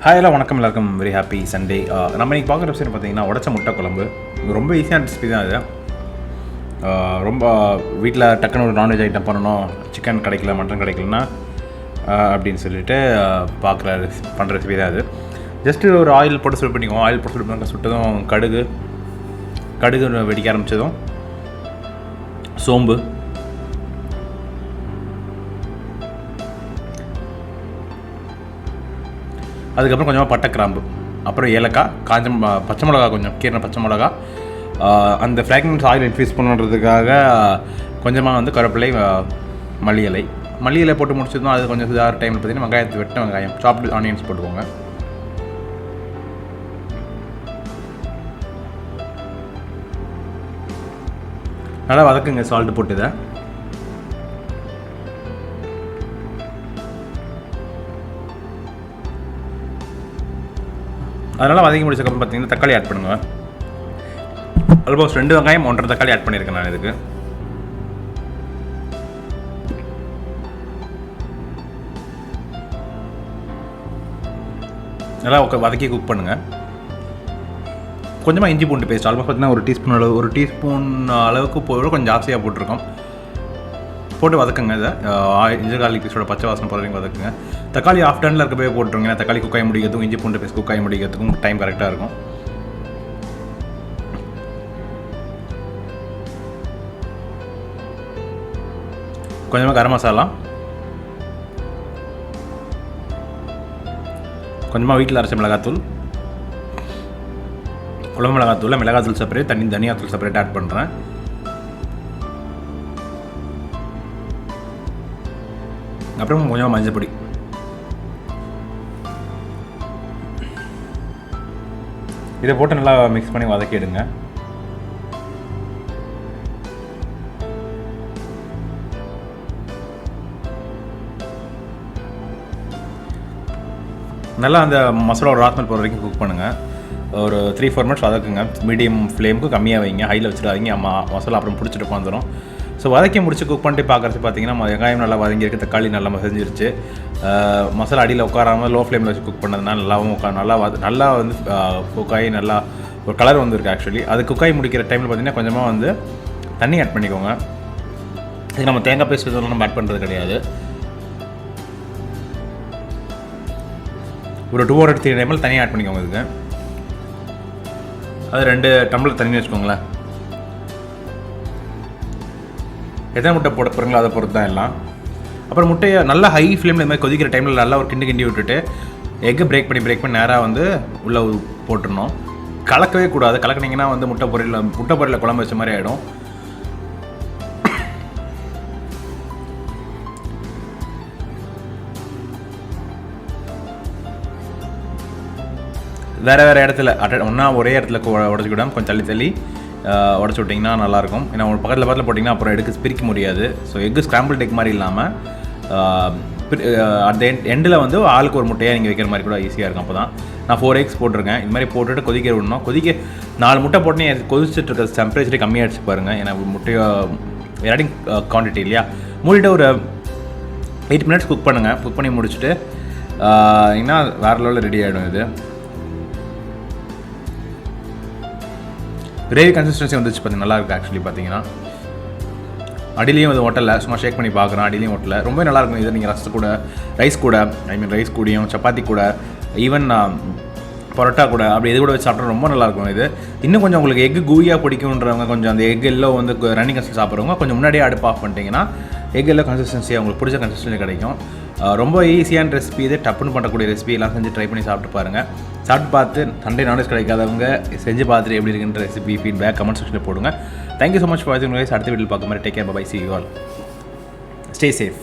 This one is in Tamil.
ஹாய் எல்லாம் வணக்கம், எல்லாருக்கும் வெரி ஹாப்பி சண்டே. நம்ம இன்றைக்கி பார்க்குற ரெசிபி பார்த்தீங்கன்னா உடச்ச முட்டை குழம்பு. ரொம்ப ஈஸியான ரெசிபி தான் அது. ரொம்ப வீட்டில் டக்குன்னு ஒரு நான்வெஜ் ஐட்டம் பண்ணணும், சிக்கன் கிடைக்கல மட்டன் கிடைக்கலன்னா அப்படின்னு சொல்லிட்டு பண்ணுற ரெசிபி தான் அது. ஜஸ்ட்டு ஒரு ஆயில் போட்டு சுடு பண்ணிக்குவோம். ஆயில் போட்டு சுடு பண்ணி சுட்டதும் கடுகு வெடிக்க ஆரம்பித்ததும் சோம்பு, அதுக்கப்புறம் கொஞ்சமாக பட்டை கிராம்பு, அப்புறம் ஏலக்காய், பச்சை மிளகா, கொஞ்சம் கீரைன பச்சை மிளகா, அந்த ஃப்ராக்ரன்ஸ் ஆயில் இன்ஃப்யூஸ் பண்ணுறதுக்காக கொஞ்சமாக கருவேப்பிலை, மல்லி இலை போட்டு முடிச்சதும் அது கொஞ்சம் இதாகிற டைமில் பார்த்தீங்கன்னா வெங்காயம் சாப்டு ஆனியன்ஸ் போட்டுக்கோங்க. நல்லா வதக்குங்க சால்ட்டு போட்டு. இதை அதனால் வதக்கி முடிச்சதுக்கப்புறம் பார்த்தீங்கன்னா தக்காளி ஆட் பண்ணுங்கள். ஆல்மோஸ்ட் 2 வெங்காயம் 1.5 தக்காளி ஆட் பண்ணியிருக்கேன் நான் இதுக்கு. நல்லா வதக்கி குக் பண்ணுங்கள். கொஞ்சமாக இஞ்சி பூண்டு பேஸ்ட் ஆல்மோஸ்ட் பார்த்தீங்கன்னா ஒரு டீஸ்பூன் அளவுக்கு போய் கொஞ்சம் ஜாஸ்தியாக போட்டிருக்கோம். போட்டு வதக்குங்க. இதை இஞ்சி கார்லிக் பேஸ்ட்டோட பச்சை வாசனை போகிற வரைக்கும் வதக்குங்க. தக்காளி ஆஃப் டர்னில் இருக்க போய் போட்டுருங்க. தக்காளி குக்காய் முடிக்கிறதுக்கும் இஞ்சி பூண்டு பேஸ்ட் குக்காய் முடிக்கிறதுக்கும் டைம் கரெக்டாக இருக்கும். கொஞ்சமாக கரம் மசாலா, கொஞ்சமாக வீட்டில் அரைச்ச மிளகாத்தூள், குழம்பு மிளகாத்தூள் செப்பரேட், தனியாத்தூள் செப்பரேட் ஆட் பண்ணுறேன். அப்புறம் கொஞ்சமாக மஞ்சள் பொடி. இதை போட்டு நல்லா மிக்ஸ் பண்ணி வதக்கிடுங்க. நல்லா அந்த மசாலா ஒரு ராஸ்மல் போகிற வரைக்கும் குக் பண்ணுங்கள். ஒரு 3-4 மினிட்ஸ் வதக்குங்க. மீடியம் ஃப்ளேமுக்கு கம்மியாக வைங்க, ஹையில் வச்சுடாதீங்க. மசாலா அப்புறம் பிடிச்சிட்டு வந்துடும். ஸோ வதக்கி முடிச்சு குக் பண்ணிட்டு பார்க்குறது பார்த்தீங்கன்னா வெங்காயம் நல்லா வதங்கியிருக்கு, தக்காளி நல்லா மசிஞ்சிருச்சு. மசாலா அடியில் உட்காராமல் லோ ஃப்ளேமில் வச்சு குக் பண்ணதுனால நல்லா குக்காயி நல்லா ஒரு கலர் வந்துருக்கு. ஆக்சுவலி அது குக்காய் முடிக்கிற டைமில் பார்த்தீங்கன்னா கொஞ்சமாக தண்ணி ஆட் பண்ணிக்கோங்க. இது நம்ம தேங்காய் பேஸ்ட் இதெல்லாம் நம்ம ஆட் பண்ணுறது கிடையாது. ஒரு 2 or 3 டைமில் தண்ணி ஆட் பண்ணிக்கோங்க. இதுக்கு அது 2 டம்ளர் தண்ணி வச்சுக்கோங்களேன். எத்தனை முட்டை போட போகிறீங்களோ அதை பொறுத்து தான் எல்லாம். அப்புறம் முட்டையை நல்லா ஹை ஃப்ளேமில் இந்த மாதிரி கொதிக்கிற டைமில் நல்லா ஒரு கிண்டி விட்டுட்டு எக்கு பிரேக் பண்ணி நேராக உள்ளே போட்டுடணும். கலக்கவே கூடாது. கலக்கினீங்கன்னா முட்டை பொரியலில் குழம்பு வச்ச மாதிரி ஆகிடும். வேறு இடத்துல ஒரே இடத்துல உடச்சி விடாமல் கொஞ்சம் தள்ளி உடச்சி விட்டிங்கன்னா நல்லாயிருக்கும். ஏன்னா ஒரு பக்கத்தில் போட்டிங்கன்னா அப்புறம் எடுக்க பிரிக்க முடியாது. ஸோ எக்கு ஸ்க்ராம்பிள் எக் மாதிரி இல்லாமல் அந்த எண்டில் ஆளுக்கு ஒரு முட்டையாக நீங்கள் வைக்கிற மாதிரி கூட ஈஸியாக இருக்கும். அப்போ தான் நான் 4 eggs போட்டிருக்கேன். இது மாதிரி போட்டுட்டு கொதிக்க விடணும். 4 முட்டை போட்டு கொதிச்சுட்டு இருக்க டெம்பரேச்சரே கம்மியாகிடுச்சு பாருங்கள். ஏன்னா முட்டையோ ஆடிங் குவான்டிட்டி இல்லையா. மூடிட்டு ஒரு 8 minutes குக் பண்ணுங்கள். குக் பண்ணி முடிச்சுட்டு ஏன்னா வேறு லெவலில் ரெடி ஆகிடும். இது கிரேவி கன்சிஸ்டன்சி வந்துச்சு பார்த்தீங்கன்னா நல்லாயிருக்கு. ஆக்சுவலி பார்த்தீங்கன்னா அடிலையும் இது ஹோட்டலில் சும்மா ஷேக் பண்ணி பார்க்குறேன். அடிலையும் ஹோட்டலில் ரொம்ப நல்லாயிருக்கும். இது நீங்கள் ரைஸ் கூட ரைஸ் கூடயும் சப்பாத்தி கூட ஈவன் பரோட்டா கூட அப்படி இது கூட வச்சு சாப்பிட்றது ரொம்ப நல்லாயிருக்கும். இது இன்னும் கொஞ்சம் உங்களுக்கு எக்கு கூவியாக பிடிக்குன்றவங்க, கொஞ்சம் அந்த எக் எல்லோ ரன்னிங் கன்சிஸ்டன்சி சாப்பிட்றவங்க கொஞ்சம் முன்னாடியே அடுப்பு ஆஃப் பண்ணிட்டீங்கன்னா எக் எல்லோ கன்சிஸ்டன்சி உங்களுக்கு பிடிச்ச கன்சிஸ்டன்சி கிடைக்கும். ரொம்ப ஈஸியான ரெசிபி இது. டப்புன்னு பண்ணக்கூடிய ரெசிபி எல்லாம் செஞ்சு ட்ரை பண்ணி சாப்பிட்டு பாருங்கள். சாப்பிட்டு பார்த்து சண்டே நான்வெஜ் கிடைக்காதவங்க செஞ்சு பார்த்துட்டு எப்படி இருக்குன்ற ரெசிபி ஃபீட்பேக் கமெண்ட் செக்ஷனில் போடுங்க. தேங்க்யூ ஸோ மச் ஃபார் வாட்சிங். அடுத்த வீடியோவில் பார்க்க மாதிரி take care, bye, see you all. Stay safe.